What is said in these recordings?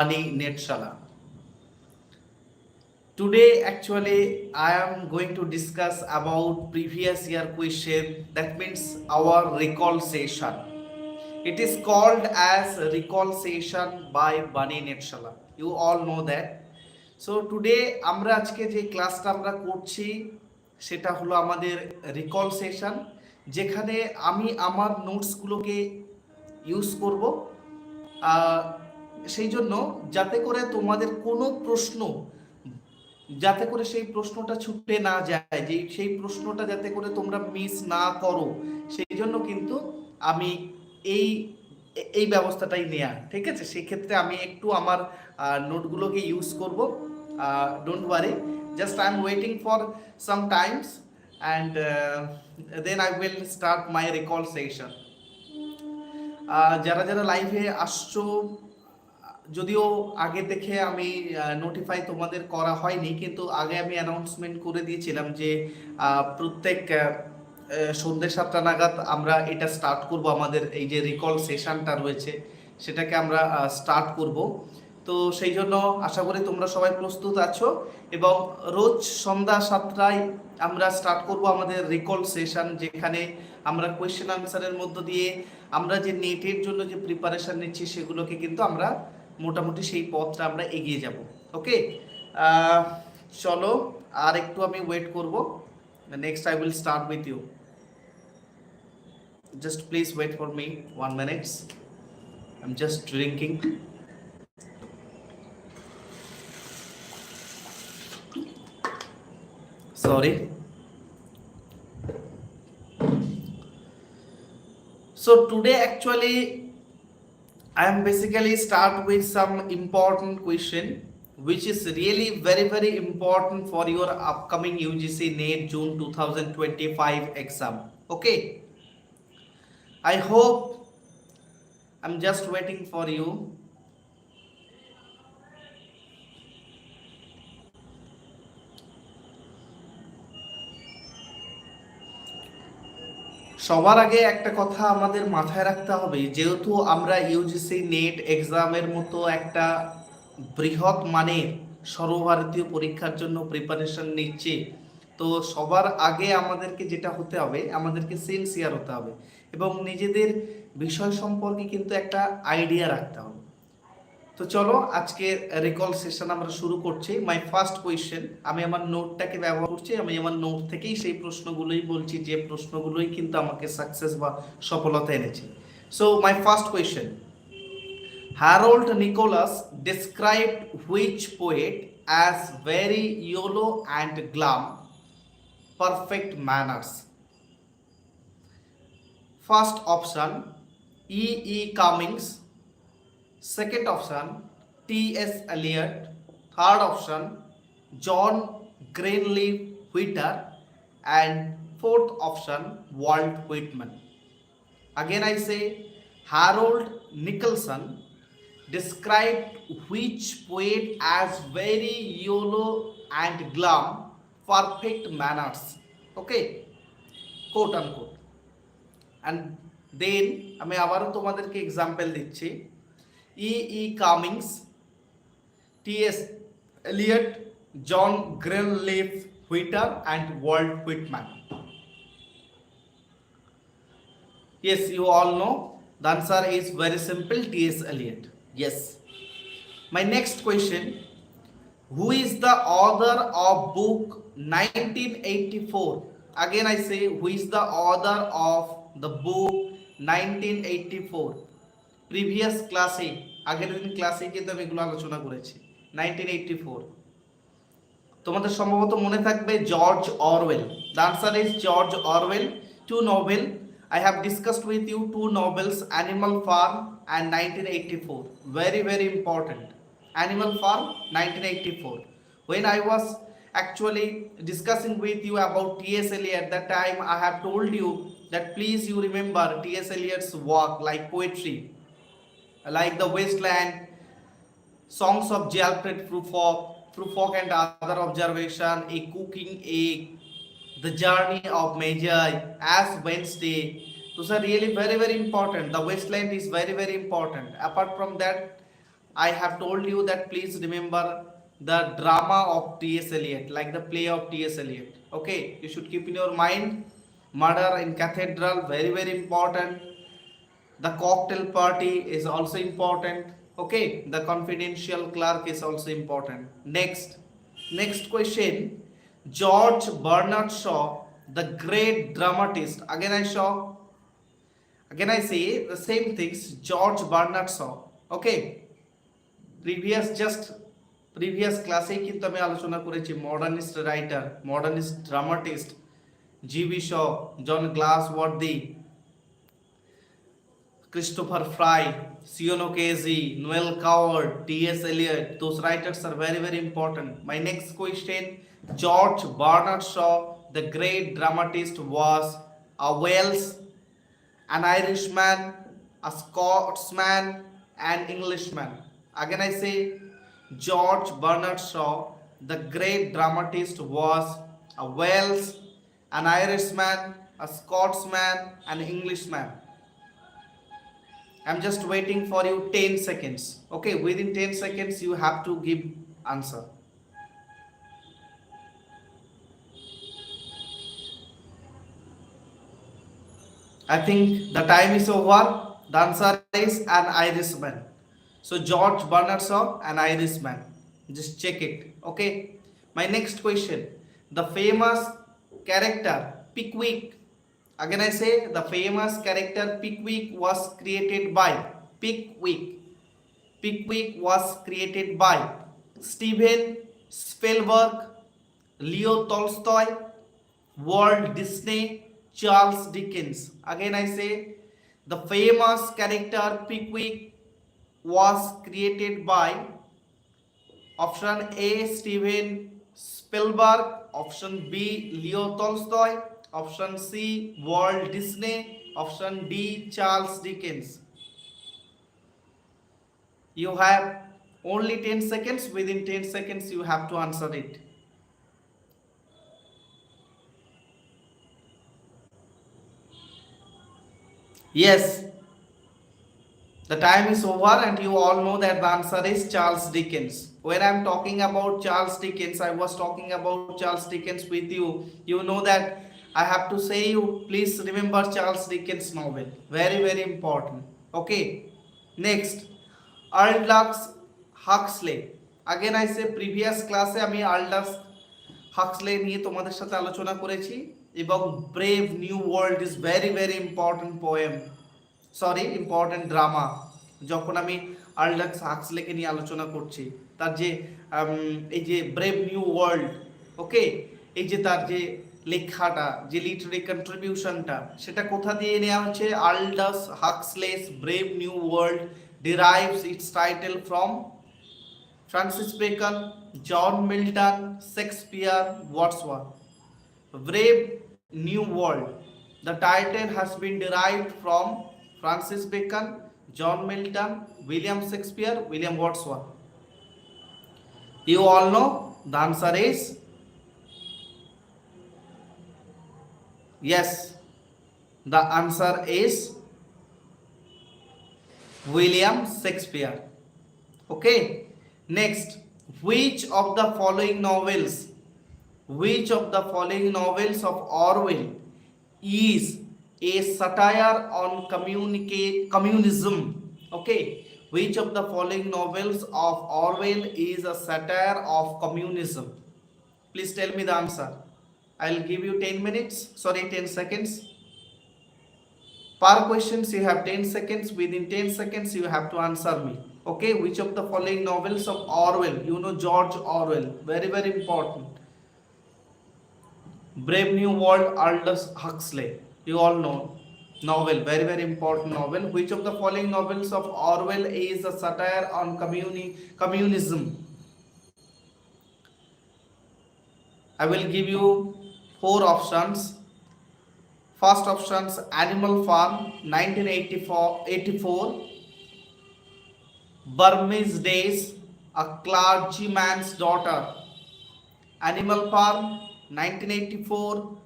BANI NETSHALA. Today, actually, I am going to discuss about previous year question. That means our recall session. It is called as recall session by BANI NETSHALA. You all know that. So today আমরা আজকে যে ক্লাসটা আমরা করছি সেটা হলো আমাদের recall session, যেখানে আমি আমার নোটসগুলোকে ইউজ করব সেই জন্য যাতে করে তোমাদের কোনো প্রশ্ন যাতে করে সেই প্রশ্নটা ছুটে না যায়, যে সেই প্রশ্নটা যাতে করে তোমরা মিস না করো, সেই জন্য কিন্তু আমি এই এই ব্যবস্থাটাই নেয়া, ঠিক আছে। সেই ক্ষেত্রে আমি একটু আমার নোটগুলোকে ইউজ করব। Don't worry, just I am waiting for some times and then I will start my recall session. যারা যারা লাইভে আসছো, যদিও আগে দেখে আমি নোটিফাই তোমাদের করা হয়নি, কিন্তু আগে আমি অ্যানাউন্সমেন্ট করে দিয়েছিলাম যে প্রত্যেক সন্ধ্যে 7টা নাগাদ আমরা এটা স্টার্ট করব। আমাদের এই যে রিকল সেশনটা রয়েছে সেটাকে আমরা স্টার্ট করব। তো সেই জন্য আশা করি তোমরা সবাই প্রস্তুত আছো, এবং রোজ সন্ধ্যা 7টায় আমরা স্টার্ট করব আমাদের রিকল সেশন, যেখানে আমরা কোয়েশ্চেন আনসারের মধ্য দিয়ে আমরা যে নেটের জন্য যে প্রিপারেশন নিচ্ছি সেগুলোকে কিন্তু আমরা মোটামুটি সেই পথটা আমরা এগিয়ে যাব। ওকে, চলো আর একটু আমি ওয়েট করব। Next I will start with you. Just please wait for me 1 minute. I'm just drinking. Sorry. So today actually I am basically start with some important question which is really very important for your upcoming UGC NET June 2025 exam. Okay, I hope I'm just waiting for you. সবার আগে একটা কথা আমাদের মাথায় রাখতে হবে, যেহেতু আমরা ইউজিসি নেট এক্সামের মতো একটা বৃহৎ মানের সর্বভারতীয় পরীক্ষার জন্য প্রিপারেশন নিচ্ছি, তো সবার আগে আমাদেরকে যেটা হতে হবে, আমাদেরকে সিনসিয়ার হতে হবে এবং নিজেদের বিষয় সম্পর্কে কিন্তু একটা আইডিয়া রাখতে হবে। তো চলো আজকে রিকল সেশন আমরা শুরু করছি। মাই ফার্স্ট কোয়েশ্চেন, আমি আমার নোটটাকে ব্যবহার করছি, আমি আমার নোট থেকেই সেই প্রশ্নগুলোই বলছি, যে প্রশ্নগুলোই কিন্তু আমাকে সাকসেস বা সফলতা এনেছে। So my first question, Harold Nicolson described which poet as very yellow and glum, perfect manners? First option E. Cummings, second option T.S. Eliot, third option John Greenleaf Whittier, and fourth option Walt Whitman. Again I say, Harold Nicholson described which poet as very yellow and glum, perfect manners. Okay, quote unquote. And then আমি আবারও তোমাদেরকে example দিচ্ছি। E. Cummings, T.S. Eliot, John Greenleaf Whittier, and Walt Whitman. Yes, you all know the answer is very simple, T.S. Eliot. Yes. My next question, who is the author of book 1984? Again I say, who is the author of the book 1984? Previous ক্লাসে, আগের দিন ক্লাসে কিন্তু আমি এগুলো আলোচনা করেছি। 1984 তোমাদের সম্ভবত মনে থাকবে George Orwell. The answer is George Orwell. Two novel I have discussed with you, two novels, Animal Farm and 1984. Very important. Animal Farm 1984. When I was actually discussing with you about T.S. Eliot, that time I have told you that please you remember T.S. Eliot's work like poetry, like The Wasteland, Songs of Jalfred Prufrock and Other Observation, A Cooking Egg, The Journey of Magi, Ash Wednesday. Those are really very important. The Wasteland is very important. Apart from that, I have told you that please remember the drama of T.S. Eliot, like the play of T.S. Eliot. Okay, you should keep in your mind. Murder in Cathedral, very very important. The cocktail party is also important. Okay, the confidential clerk is also important. Next question. George Bernard Shaw, the great dramatist. Again I say the same things. George Bernard Shaw. Okay, previous ক্লাসে কিন্তু আমি আলোচনা করেছি modernist writer, modernist dramatist, GB Shaw, John Galsworthy, Christopher Fry, Sion O'Casey, Noel Coward, T.S. Eliot. Those writers are very very important. My next question. George Bernard Shaw, the great dramatist, was a Welsh, an Irishman, a Scotsman, an Englishman. Again I say, George Bernard Shaw, the great dramatist, was a Welsh, an Irishman, a Scotsman, an Englishman. I'm just waiting for you 10 seconds. Okay, within 10 seconds you have to give answer. I think the time is over. The answer is an Irishman. So George Bernard Shaw, an Irishman. Just check it. Okay. My next question. The famous character Pickwick. Again I say, the famous character Pickwick was created by Pickwick was created by Steven Spielberg, Leo Tolstoy, Walt Disney, Charles Dickens. Again I say, the famous character Pickwick was created by option A Steven Spielberg, option B Leo Tolstoy, option C Walt Disney, option D Charles Dickens. You have only 10 seconds. Within 10 seconds you have to answer it. Yes, the time is over and you all know that the answer is Charles Dickens. When I'm talking about Charles Dickens, I was talking about Charles Dickens with you. You know that I have to say you, please remember Charles Dickens novel. Very very important. Okay. Next, Aldous Huxley. Again I say, previous class এ আমি Aldous Huxley নিয়ে তোমাদের সাথে আলোচনা করেছি এবং brave New world is very very important poem, sorry important drama. যখন আমি আল্ডাস হাক্সলেকে নিয়ে আলোচনা করছি, তার যে এই যে ব্রেভ নিউ ওয়ার্ল্ড, ওকে, এই যে তার যে লেখাটা, যে লিটারি কন্ট্রিবিউশনটা, সেটা কোথা দিয়ে নেওয়া হচ্ছে? Aldous Huxley's Brave New World derives its title from Francis Bacon, John Milton, Shakespeare, Wordsworth. Brave New World. The title has been derived from Francis Bacon, John Milton, William Shakespeare, William Wordsworth. You all know the answer is yes. The answer is William Shakespeare. Okay. Next, which of the following novels of Orwell is a satire on communism? Okay, which of the following novels of Orwell is a satire of communism? Please tell me the answer. I'll give you 10 minutes, sorry 10 seconds. Per questions you have 10 seconds. Within 10 seconds you have to answer me. Okay, which of the following novels of Orwell? You know George Orwell, very very important. Brave New World, Aldous Huxley, you all know novel, very very important novel. Which of the following novels of Orwell is a satire on communism? I will give you 4 options. First options, Animal Farm 1984, Burmese Days, A Clergyman's Daughter. Animal Farm 1984,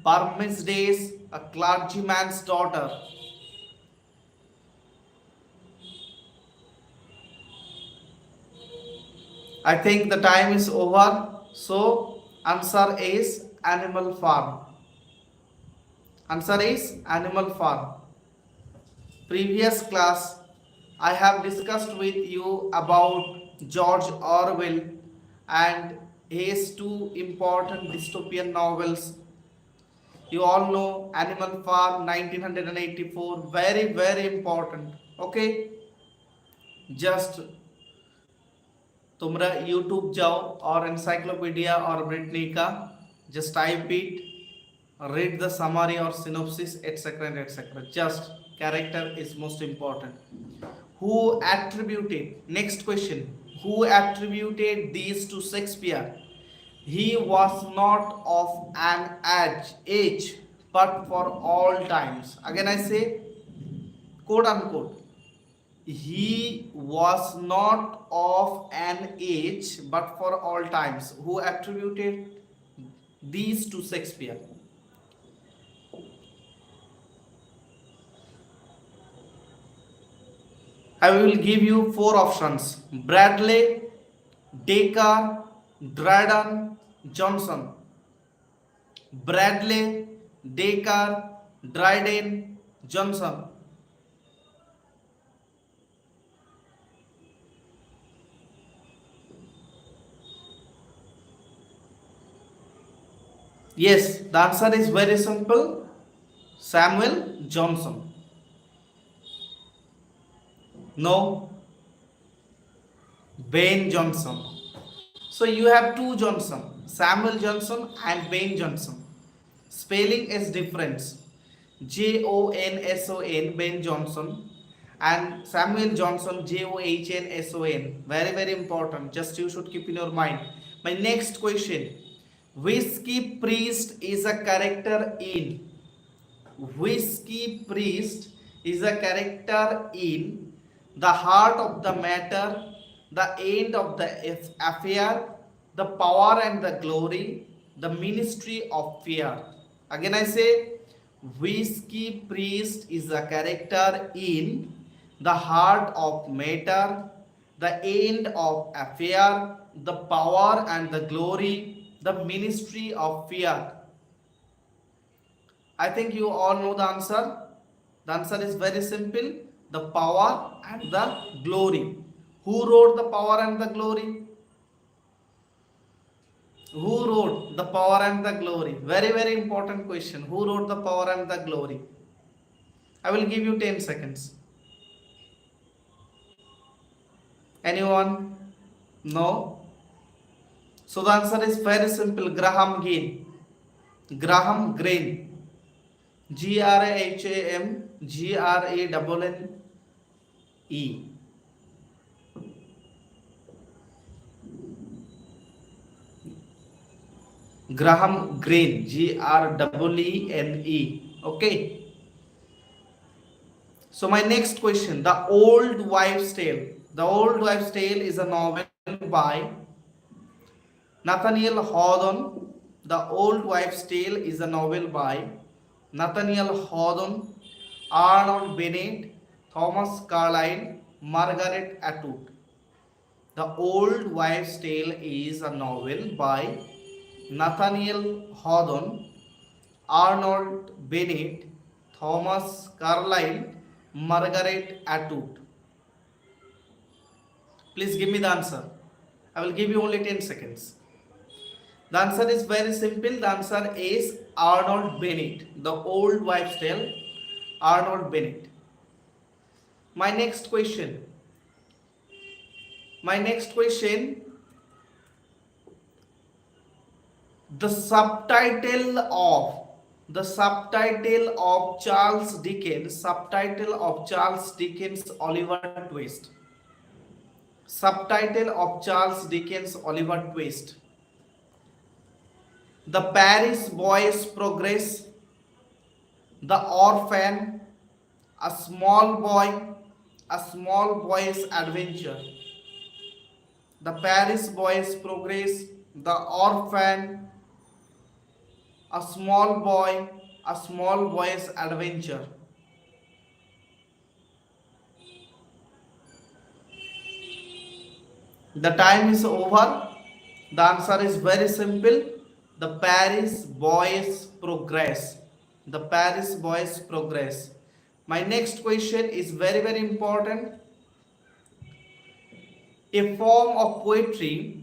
Burmese Days, A Clergyman's Daughter. I think the time is over. So answer is animal farm. Answer is animal farm. Previous class I have discussed with you about George Orwell and his two important dystopian novels. You all know Animal Farm 1984, very important. Okay, just তোমরা YouTube যাও or encyclopedia or Britannica, just type it, read the summary or synopsis, etc., etc. Just character is most important. Who attributed, next question, who attributed these to Shakespeare? He was not of an age but for all times. Again I say, quote unquote, he was not of an age but for all times. Who attributed these to Shakespeare? I will give you four options: Bradley, Dacre, Dryden, Johnson. Bradley, Dacre, Dryden, Johnson. Yes, the answer is very simple. Samuel Johnson. No, Ben Johnson. So you have two Johnson, Samuel Johnson and Ben Johnson. Spelling is different. Jonson, Ben Johnson, and Samuel Johnson, Johnsson. Very important. Just you should keep in your mind. My next question: Whiskey Priest is a character in. Whiskey Priest is a character in The Heart of the Matter, The End of the Affair, The Power and the Glory, The Ministry of Fear. Again I say, Whiskey Priest is a character in The Heart of Matter, The End of Affair, The Power and the Glory, The Ministry of Fear. I think you all know the answer. The answer is very simple: The Power and the Glory. Who wrote The Power and the Glory? Who wrote The Power and the Glory? Very important question. Who wrote The Power and the Glory? I will give you 10 seconds. Anyone? No? So the answer is very simple: Graham Greene. Graham Greene. Graham Greene. Graham Greene. Greene. Okay. So my next question: The Old Wives' Tale. The Old Wives' Tale is a novel by Nathaniel Hawthorne. The Old Wives' Tale is a novel by Nathaniel Hawthorne, Arnold Bennett, Thomas Carlyle, Margaret Atwood. The Old Wives' Tale is a novel by Nathaniel Hawthorne, Arnold Bennett, Thomas Carlyle, Margaret Atwood. Please give me the answer. I will give you only 10 seconds. The answer is very simple. The answer is Arnold Bennett. The Old Wives' Tale, Arnold Bennett. My next question. The subtitle of Charles Dickens' Oliver Twist. Subtitle of Charles Dickens' Oliver Twist. The Paris Boys' Progress, The Orphan, A Small Boy's Adventure. The Paris Boys' Progress, The Orphan, A Small Boy's Adventure. The time is over. The answer is very simple. The Paris Boys Progress. The Paris Boys Progress. My next question is very, very important. A form of poetry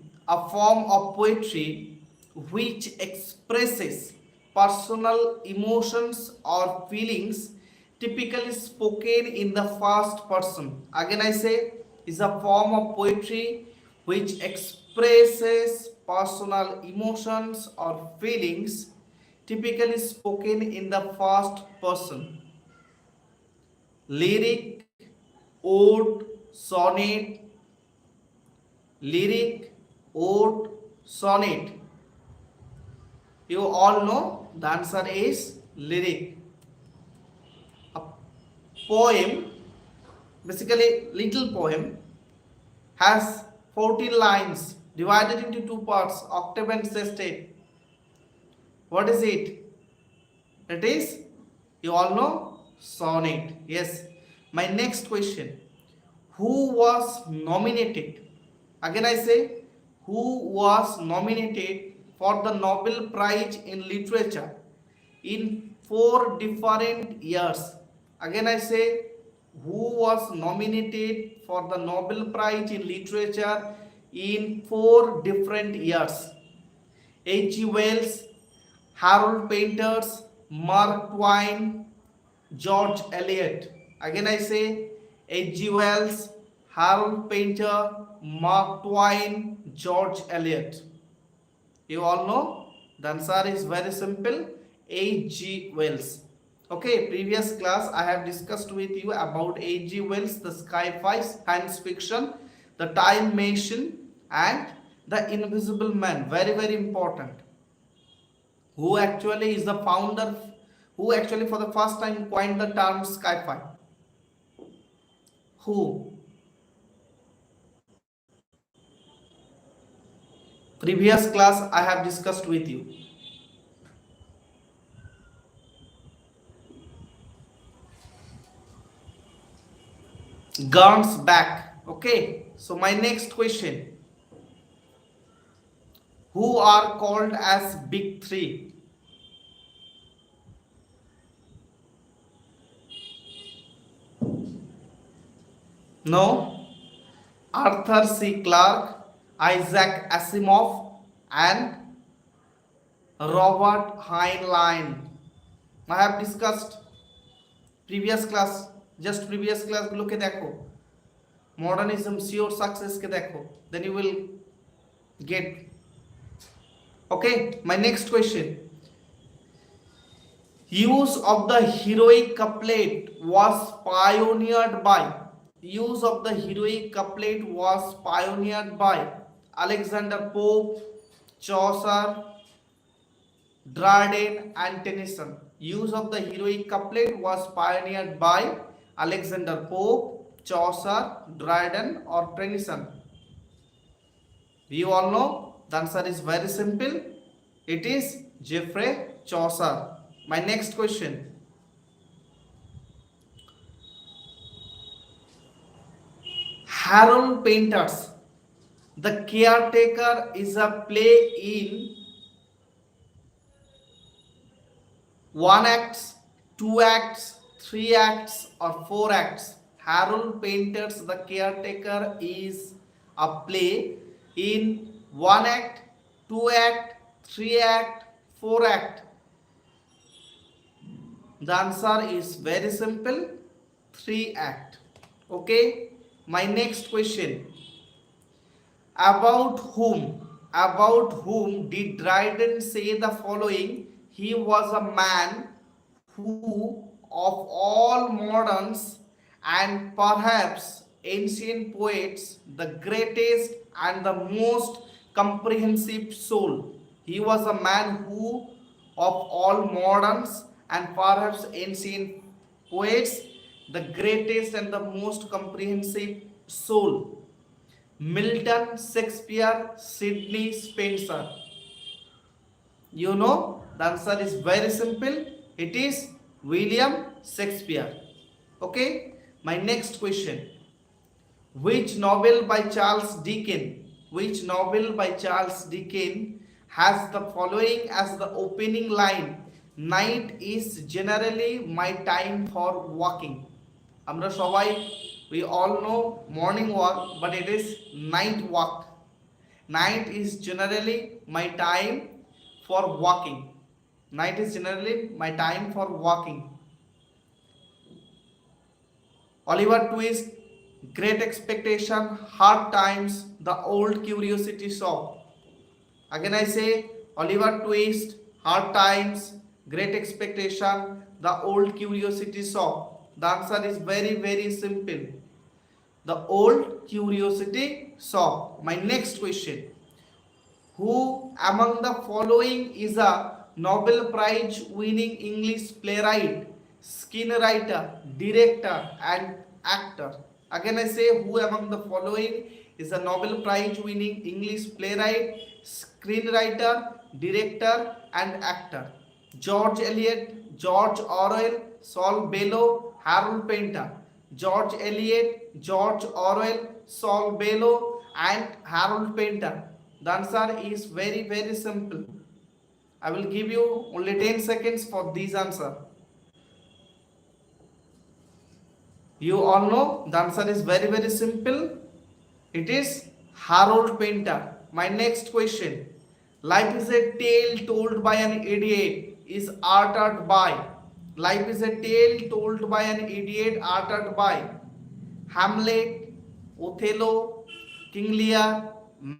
which expresses personal emotions or feelings, typically spoken in the first person. Again, I say, is a form of poetry which expresses personal emotions or feelings, typically spoken in the first person. Lyric, ode, sonnet, lyric, ode, sonnet. You all know the answer is lyric. A poem, basically little poem, has 14 lines divided into two parts, octave and sestet. What is it? It is, you all know, sonnet. Yes. My next question. Who was nominated? Again I say, who was nominated for the Nobel Prize in Literature in 4 different years? Again I say, who was nominated for the Nobel Prize in Literature in 4 different years? H.G. Wells, Harold Painters, Mark Twain, George Eliot. Again I say, H.G. Wells, Harold Painter, Mark Twain, George Eliot. You all know the answer is very simple, H.G. Wells. Okay, previous class I have discussed with you about H.G. Wells, the sci-fi science fiction, the time machine, and the invisible man. Very, very important. Who actually is the founder, who actually for the first time coined the term sci-fi? Who? Previous class I have discussed with you. Guns back. Okay, so my next question. Who are called as Big Three? No. Arthur C. Clarke, Isaac Asimov, and Robert Heinlein. I have discussed previous class, just previous class गुलो के देखो, modernism sure success के देखो, then you will get. Okay, my next question. Use of the heroic couplet was pioneered by. Use of the heroic couplet was pioneered by Alexander Pope, Chaucer, Dryden, and Tennyson. Use of the heroic couplet was pioneered by Alexander Pope, Chaucer, Dryden, or Tennyson. You all know the answer is very simple. It is Geoffrey Chaucer. My next question. Harold Painters, The Caretaker is a play in 1 act, 2 acts, 3 acts, or 4 acts. Harold Painters, The Caretaker is a play in 1 act, 2 act, 3 act, 4 act. The answer is very simple, 3 act. Okay. My next question. About whom did Dryden say the following? He was a man who, of all moderns and perhaps ancient poets, the greatest and the most comprehensive soul. He was a man who, of all moderns and perhaps ancient poets, the greatest and the most comprehensive soul. Milton, Shakespeare, Sidney Spencer. You know, the answer is very simple. It is William Shakespeare. Okay, my next question. Which novel by Charles Dickens which novel by Charles Dickens has the following as the opening line? Night is generally my time for walking. আমরা সবাই we all know morning walk, but it is night walk. Night is generally my time for walking. Night is generally my time for walking. Oliver Twist, Great Expectation, Hard Times, The Old Curiosity Shop. Again I say Oliver Twist, Hard Times, Great Expectation, The Old Curiosity Shop. The answer is very very simple. The Old Curiosity Shop. My next question. Who among the following is a Nobel Prize winning English playwright, screenwriter, director and actor? Again I say who among the following is a Nobel Prize winning English playwright, screenwriter, director and actor? George Eliot, George Orwell, Saul Bellow, Harold Pinter. George Eliot, George Orwell, Saul Bellow and Harold Pinter. The answer is very very simple. I will give you only 10 seconds for this answer. You all know the answer is very very simple. It is Harold Pinter. My next question. Life is a tale told by an idiot is uttered by. Life is a tale told by an idiot uttered by Hamlet, Othello, King Lear,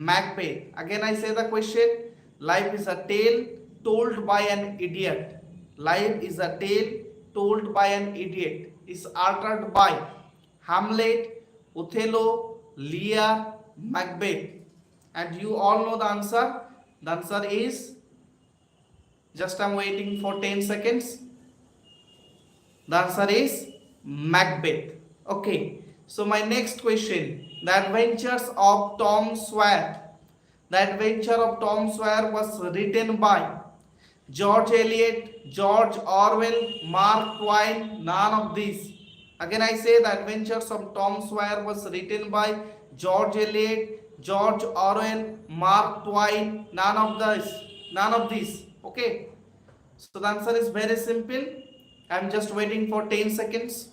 Macbeth. Again I say the question. Life is a tale told by an idiot. Life is a tale told by an idiot is uttered by Hamlet, Othello, Lear, Macbeth. And you all know the answer. The answer is, just I'm waiting for 10 seconds. The answer is Macbeth. Okay, so my next question. The Adventures of Tom Sawyer. The Adventure of Tom Sawyer was written by George Eliot, George Orwell, Mark Twain, none of these. Again I say The Adventures of Tom Sawyer was written by George Eliot, George Orwell, Mark Twain, none of these. Okay, so the answer is very simple. I am just waiting for 10 seconds.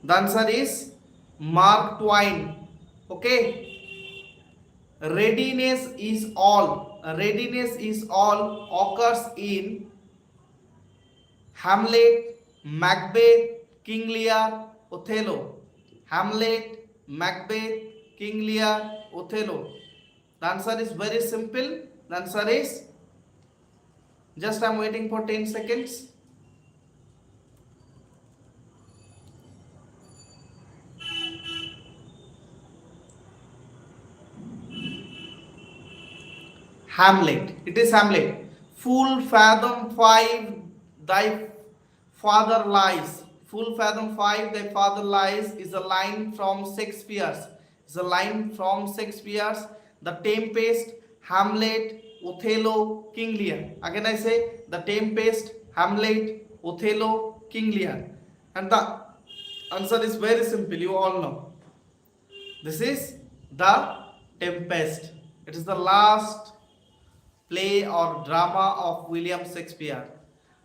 The answer is Mark Twain. Okay, readiness is all occurs in Hamlet, Macbeth, King Lear, Othello. Hamlet, Macbeth, King Lear, Othello. The answer is very simple. The answer is, just I'm waiting for 10 seconds. Hamlet. It is Hamlet. Full fathom 5 thy father lies. Full fathom 5 thy father lies is a line from Shakespeare's. The Tempest, Hamlet, Othello, King Lear. Again I say The Tempest, Hamlet, Othello, King Lear. And the answer is very simple. You all know. This is The Tempest. It is the last play or drama of William Shakespeare.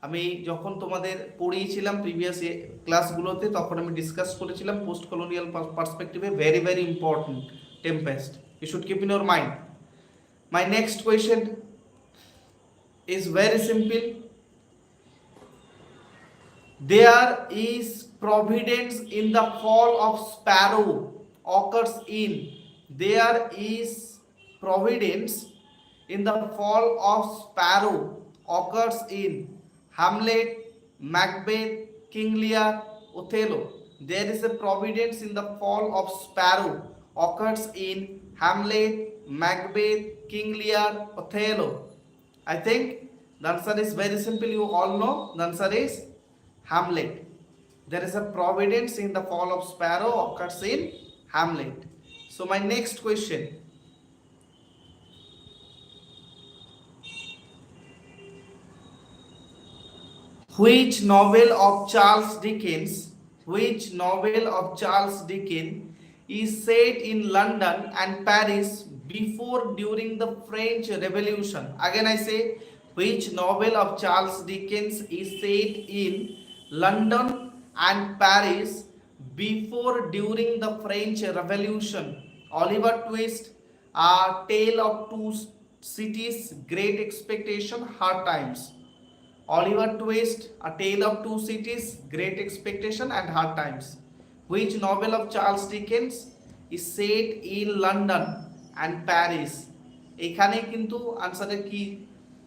আমি যখন তোমাদের পড়িয়েছিলাম previous ক্লাসগুলোতে তখন আমি discuss করেছিলাম post colonial পার্সপেক্টিভে very very important Tempest. You should keep in your mind. My next question is very simple. There is providence in the fall of sparrow occurs in. There is providence in the fall of sparrow occurs in Hamlet, Macbeth, King Lear, Othello. There is a providence in the fall of sparrow occurs in Hamlet, Macbeth, King Lear, Othello. I think the answer is very simple. You all know the answer is Hamlet. There is a providence in the fall of sparrow occurs in Hamlet. So my next question. Which novel of Charles Dickens is set in London and Paris before during the French Revolution? Again I say, which novel of Charles Dickens is set in London and Paris before during the French Revolution? Oliver Twist, A Tale of Two Cities, Great Expectation, Hard Times. Oliver Twist, A Tale of Two Cities, Great Expectation and Hard Times. Which novel of Charles Dickens is set in London and Paris? এখানে কিন্তু আনসারের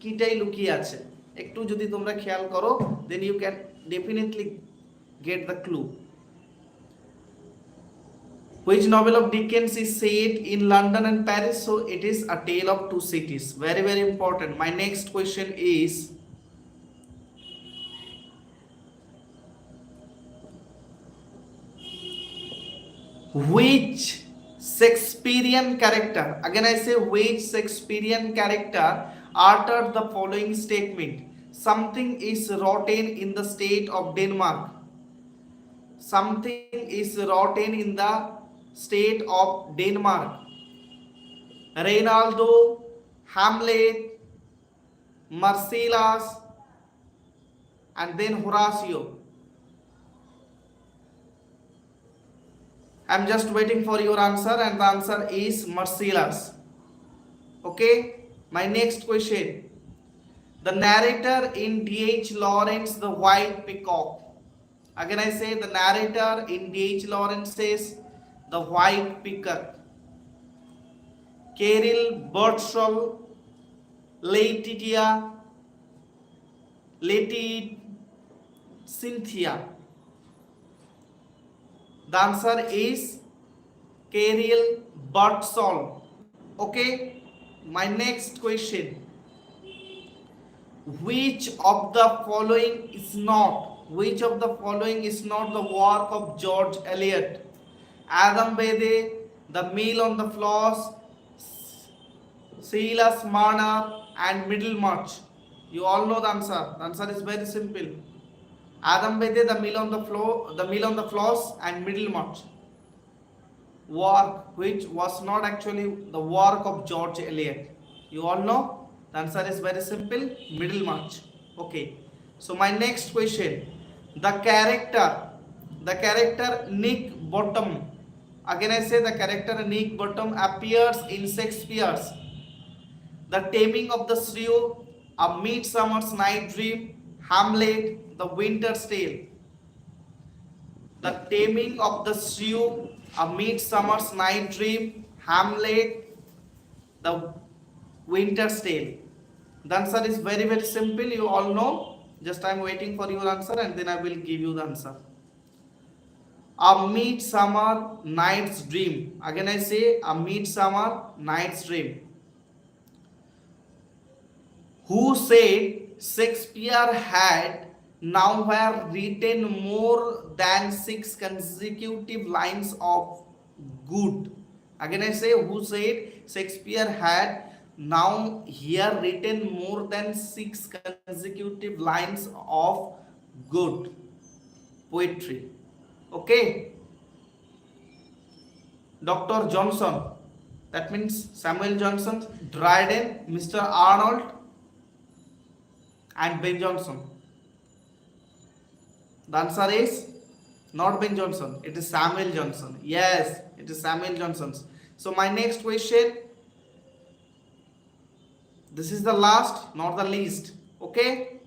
কিটাই লুকিয়ে আছে, একটু যদি তোমরা খেয়াল করো then you can definitely get the clue. Which novel of Dickens is set in London and Paris? So it is A Tale of Two Cities. Very very important. My next question is, which Shakespearean character, again I say, which Shakespearean character uttered the following statement: something is rotten in the state of Denmark? Something is rotten in the state of Denmark. Reynaldo, Hamlet, Marcellus, and then Horatio. I'm just waiting for your answer, and the answer is Marcellus. Okay, my next question. The narrator in D.H. Lawrence The White Peacock. Again I say, the narrator in D.H. Lawrence's The White Peacock. Caril, Birdsall, Laetitia, Cynthia. The answer is Caril, Birdsall. Okay, my next question. Which of the following is not the work of George Eliot? Adam Bede, The Meal on the Floss, Silas Marner, and Middlemarch. You all know the answer. The answer is very simple. Adam Bede, The Meal on the Floss, and Middlemarch. Work which was not actually the work of George Eliot. You all know. The answer is very simple, Middlemarch. Okay. So my next question. The character Nick Bottom. Again I say, the character Nick Bottom appears in Shakespeare's The Taming of the Shrew, A Midsummer's Night Dream, Hamlet, The Winter's Tale. The Taming of the Shrew, A Midsummer's Night Dream, Hamlet, The Winter's Tale. The answer is very very simple. You all know. Just I am waiting for your answer, and then I will give you the answer. A Midsummer Night's Dream. Again I say, A Midsummer Night's Dream. Who said Shakespeare had nowhere written more than 6 consecutive lines of good? Again I say, who said Shakespeare had now here written more than 6 consecutive lines of good poetry? Okay, Dr. Johnson, that means Samuel Johnson, Dryden, Mr. Arnold, and Ben Jonson. The answer is not Ben Jonson, it is Samuel Johnson. Yes, it is Samuel Johnson. So my next question, this is the last, not the least. Okay,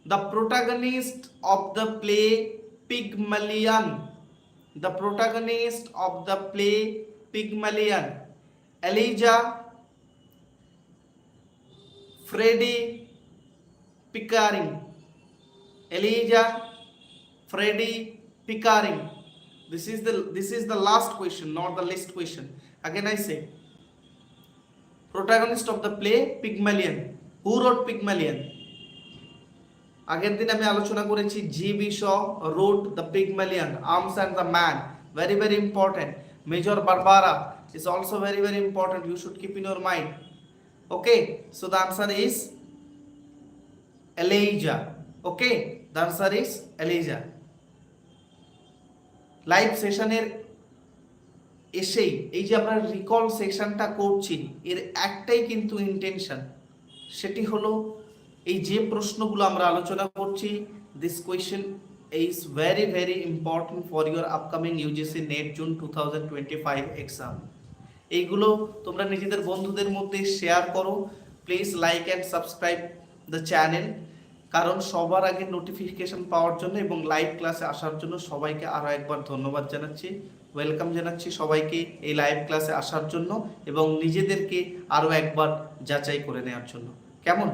the protagonist of the play Pygmalion. The protagonist of the play Pygmalion. Elijah, Freddie, Pickering. Elijah, Freddie, Pickering. This is the last question, not the least question. Again I say, protagonist of the play Pygmalion. Who wrote Pygmalion? আগের দিন আমি আলোচনা করেছি GB. Shaw wrote the Pygmalion, Arms and the Man. Very very important. Major Barbara is also very very important. You should keep in your mind. Okay, so the answer is Elijah. Okay, the answer is Elijah. Live সেশনের এসেই এই যে আমরা recall সেশনটা করছি, এর একটাই কিন্তু intention, সেটি হলো এই যে প্রশ্নগুলো আমরা আলোচনা করছি, this question is very very important for your upcoming UGC net June 2025 exam. এইগুলো তোমরা নিজেদের বন্ধুদের মধ্যে শেয়ার করো। Please like and subscribe the channel, কারণ সবার আগে নোটিফিকেশন পাওয়ার জন্য এবং লাইভ ক্লাসে আসার জন্য সবাইকে আরও একবার ধন্যবাদ জানাচ্ছি, ওয়েলকাম জানাচ্ছি সবাইকে এই লাইভ ক্লাসে আসার জন্য এবং নিজেদেরকে আরও একবার যাচাই করে নেওয়ার জন্য। কেমন?